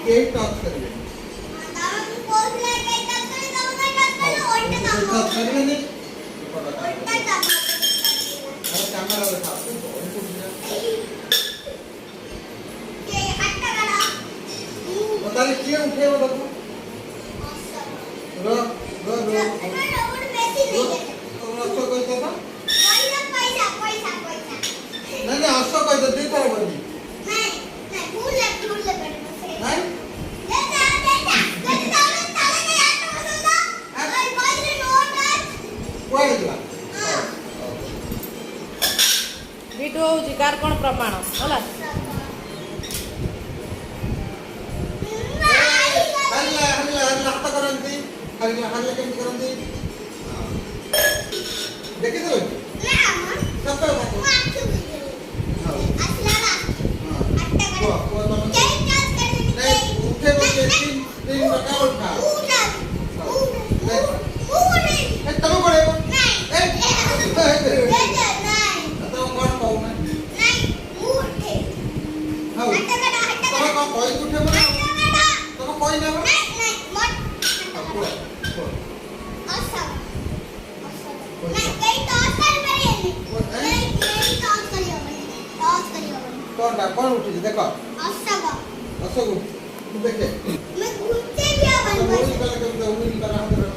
के टच करिए दाम पोस्ट लेके टच करे तो उधर टच करे उल्टा दाम टच करिए नहीं उल्टा दाम अरे कैमरा दिखा दो के हट करा बता ले क्यों उठे वो देखो रो रो रो रोड बेसी नहीं है असो कहता था पैसा नहीं नहीं असो कहता दे तो बनी नहीं भूल ले बड़े नहीं कोई वीडियो होउची कार कोन प्रमाण होला हल्ला हल्ला हल्ला हाथ करंती हल्ला हल्ला केमती करंती देखि दो सत्तर बात नहीं उठे बच्चे तीन बटा उठा तब पड़ेगा तब कौन पाऊ मैं हाँ तब का कोई उठे बना तब कोई ना बना कौन उठी देखो असगु देखे मैं घूमते भी आ उंगली करा